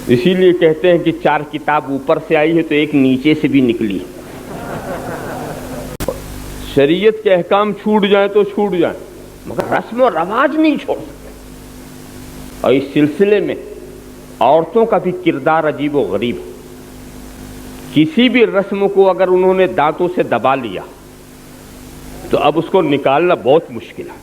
اسی لیے کہتے ہیں کہ 4 کتاب اوپر سے آئی ہے تو ایک نیچے سے بھی نکلی. شریعت کے احکام چھوٹ جائیں تو چھوٹ جائیں مگر رسم و رواج نہیں چھوڑ سکتے. اور اس سلسلے میں عورتوں کا بھی کردار عجیب و غریب ہے. کسی بھی رسم کو اگر انہوں نے دانتوں سے دبا لیا تو اب اس کو نکالنا بہت مشکل ہے.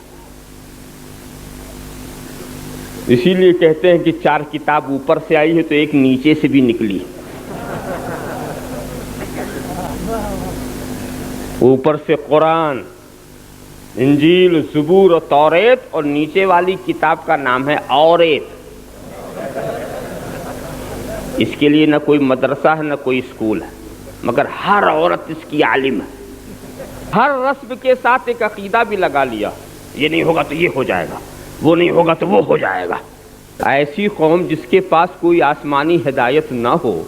اسی لیے کہتے ہیں کہ 4 کتاب اوپر سے آئی ہے تو ایک نیچے سے بھی نکلی. اوپر سے قرآن، انجیل، زبور اور توریت، اور نیچے والی کتاب کا نام ہے اوریت. اس کے لیے نہ کوئی مدرسہ ہے نہ کوئی اسکول ہے مگر ہر عورت اس کی عالم ہے. ہر رسم کے ساتھ ایک عقیدہ بھی لگا لیا، یہ نہیں ہوگا تو یہ ہو جائے گا، وہ نہیں ہوگا تو وہ ہو جائے گا. ایسی قوم جس کے پاس کوئی آسمانی ہدایت نہ ہو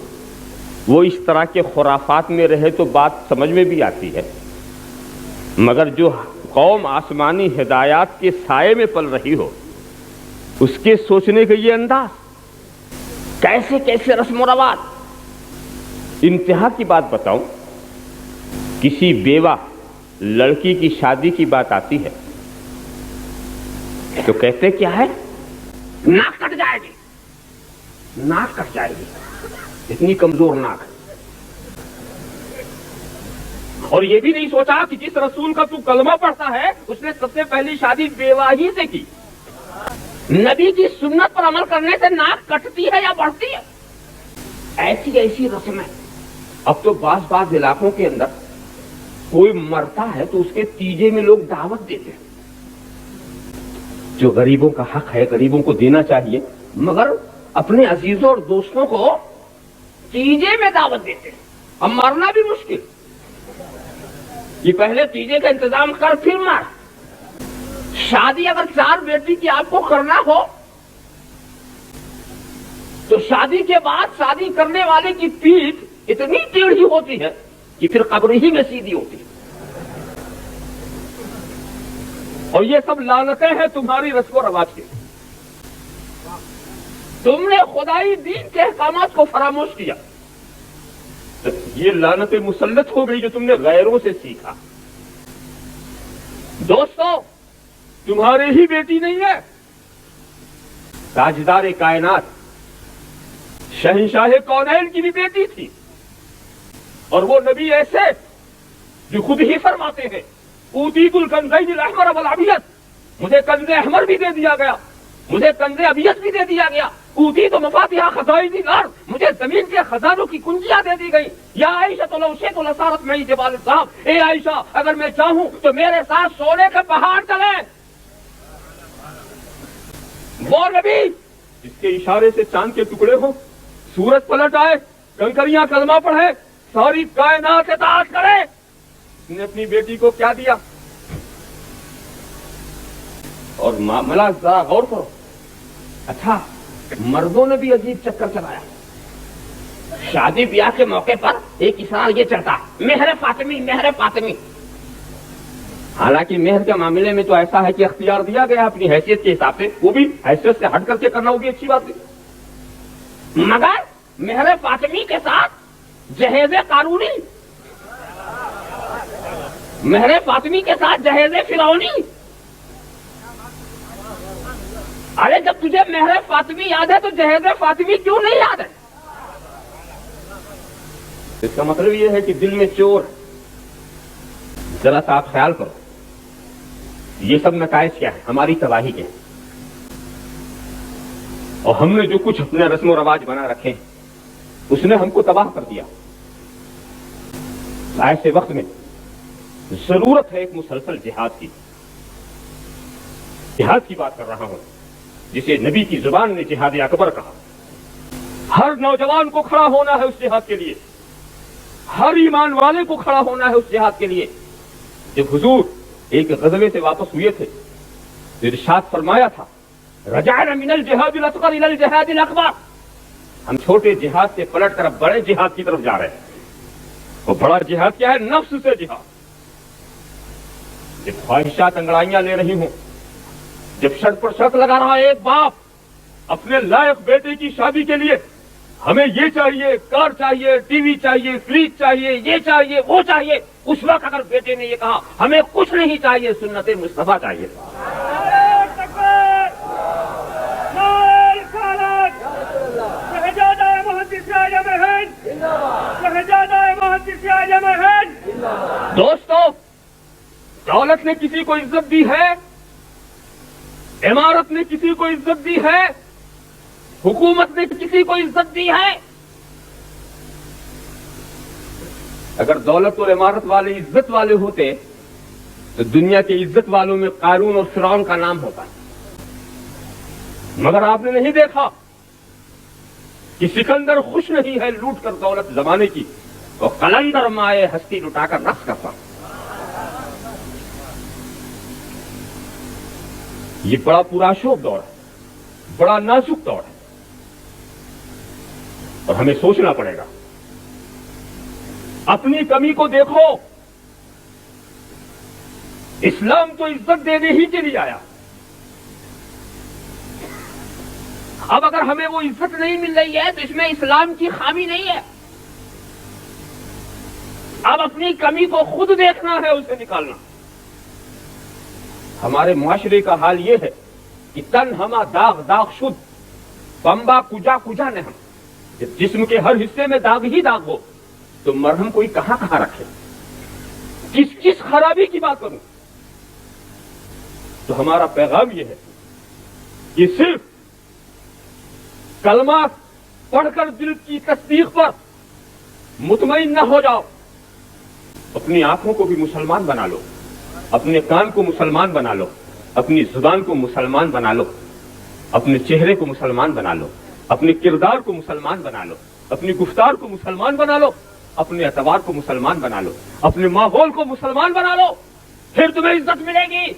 وہ اس طرح کے خرافات میں رہے تو بات سمجھ میں بھی آتی ہے، مگر جو قوم آسمانی ہدایات کے سائے میں پل رہی ہو اس کے سوچنے کا یہ انداز، کیسے کیسے رسم و رواج. انتہا کی بات بتاؤں، کسی بیوہ لڑکی کی شادی کی بات آتی ہے تو کہتے کیا ہے؟ ناک کٹ جائے گی، ناک کٹ جائے گی، اتنی کمزور ناک. اور یہ بھی نہیں سوچا کہ جس رسول کا تو کلمہ پڑھتا ہے اس نے سب سے پہلی شادی بیوہ ہی سے کی. نبی کی سنت پر عمل کرنے سے ناک کٹتی ہے یا بڑھتی ہے؟ ایسی ایسی رسمیں. اب تو بعض علاقوں کے اندر کوئی مرتا ہے تو اس کے تیجے میں لوگ دعوت دیتے ہیں. جو غریبوں کا حق ہے غریبوں کو دینا چاہیے، مگر اپنے عزیزوں اور دوستوں کو تیجے میں دعوت دیتے ہیں. اب مرنا بھی مشکل، یہ پہلے تیجے کا انتظام کر پھر مر. شادی اگر 4 بیٹی کی آپ کو کرنا ہو تو شادی کے بعد شادی کرنے والے کی پیٹھ اتنی ٹیڑھی ہوتی ہے کہ پھر قبر ہی میں سیدھی ہوتی ہے. اور یہ سب لعنتیں ہیں تمہاری رسم و رواج کی. تم نے خدائی دین کے احکامات کو فراموش کیا، یہ لعنتیں مسلط ہو گئی جو تم نے غیروں سے سیکھا. دوستو، تمہارے ہی بیٹی نہیں ہے، تاجدار کائنات شہنشاہ کونین کی بھی بیٹی تھی. اور وہ نبی ایسے جو خود ہی فرماتے ہیں اوتیت الکنزین الاحمر والابیض، مجھے کنز احمر بھی دے دیا گیا، مجھے کنز ابیض بھی دے دیا گیا. اوتیت مفاتیح خزائن الارض، مجھے زمین کے خزانوں کی کنجیاں دے دی گئی. یا عائشہ لو شئت لصارت معی جبال الذهب، اے عائشہ اگر میں چاہوں تو میرے ساتھ سونے کے پہاڑ چلیں. وہ نبی جس کے اشارے سے چاند کے ٹکڑے ہوں، سورج پلٹ آئے، کنکریاں کلمہ پڑھے، ساری کائنات اطاعت کرے، اس نے اپنی بیٹی کو کیا دیا؟ اور معاملہ ذرا غور کرو. اچھا، مردوں نے بھی عجیب چکر چلایا. شادی بیاہ کے موقع پر ایک اشارہ یہ چلتا، مہر فاطمی، مہر فاطمی. حالانکہ مہر کے معاملے میں تو ایسا ہے کہ اختیار دیا گیا اپنی حیثیت کے حساب سے، وہ بھی حیثیت سے ہٹ کر کے کرنا وہ بھی اچھی بات ہے. مگر مہر فاطمی کے ساتھ جہیز قانونی، مہر فاطمی کے ساتھ جہیز فرعونی. ارے جب تجھے مہر فاطمی یاد ہے تو جہیز فاطمی کیوں نہیں یاد ہے؟ اس کا مطلب یہ ہے کہ دل میں چور. ذرا سا آپ خیال کرو، یہ سب نتائج کیا ہے؟ ہماری تباہی کے. اور ہم نے جو کچھ اپنے رسم و رواج بنا رکھے ہیں اس نے ہم کو تباہ کر دیا. ایسے وقت میں ضرورت ہے ایک مسلسل جہاد کی. جہاد کی بات کر رہا ہوں جسے نبی کی زبان نے جہاد اکبر کہا. ہر نوجوان کو کھڑا ہونا ہے اس جہاد کے لیے، ہر ایمان والے کو کھڑا ہونا ہے اس جہاد کے لیے. جب حضور ایک غزوے سے واپس ہوئے تھے تو ارشاد فرمایا تھا، رجعنا من الجہاد الاصغر الى الجہاد الاکبر، ہم چھوٹے جہاد سے پلٹ کر اب بڑے جہاد کی طرف جا رہے ہیں. وہ بڑا جہاد کیا ہے؟ نفس سے جہاد. جب خواہشات انگڑائیاں لے رہی ہوں، جب شرط پر شرط لگا رہا ہے ایک باپ اپنے لائق بیٹے کی شادی کے لیے ہمیں یہ چاہیے، کار چاہیے، ٹی وی چاہیے، فریج چاہیے، یہ چاہیے، وہ چاہیے، اس وقت اگر بیٹے نے یہ کہا ہمیں کچھ نہیں چاہیے، سنت مصطفیٰ چاہیے، دوستو دولت نے کسی کو عزت دی ہے، عمارت نے کسی کو عزت دی ہے، حکومت نے کسی کو عزت دی ہے؟ اگر دولت اور عمارت والے عزت والے ہوتے تو دنیا کے عزت والوں میں قارون اور فرعون کا نام ہوتا، مگر آپ نے نہیں دیکھا کہ سکندر خوش نہیں ہے لوٹ کر دولت زمانے کی، وہ قلندر مائے ہستی لٹا کر رقص کرتا۔ یہ بڑا پرآشوب دور ہے، بڑا نازک دور ہے، اور ہمیں سوچنا پڑے گا۔ اپنی کمی کو دیکھو، اسلام تو عزت دینے ہی کے لیے آیا، اب اگر ہمیں وہ عزت نہیں مل رہی ہے تو اس میں اسلام کی خامی نہیں ہے، اب اپنی کمی کو خود دیکھنا ہے، اسے نکالنا۔ ہمارے معاشرے کا حال یہ ہے کہ تن ہما داغ داغ شد، بمبا کجا کجا نہم، جب جسم کے ہر حصے میں داغ ہی داغ ہو تو مرہم کوئی کہاں کہاں رکھے، کس کس خرابی کی بات کروں؟ تو ہمارا پیغام یہ ہے کہ صرف کلمہ پڑھ کر دل کی تصدیق پر مطمئن نہ ہو جاؤ، اپنی آنکھوں کو بھی مسلمان بنا لو، اپنے کان کو مسلمان بنا لو، اپنی زبان کو مسلمان بنا لو، اپنے چہرے کو مسلمان بنا لو، اپنے کردار کو مسلمان بنا لو، اپنی گفتار کو مسلمان بنا لو، اپنے اعتبار کو مسلمان بنا لو، اپنے ماحول کو مسلمان بنا لو، پھر تمہیں عزت ملے گی۔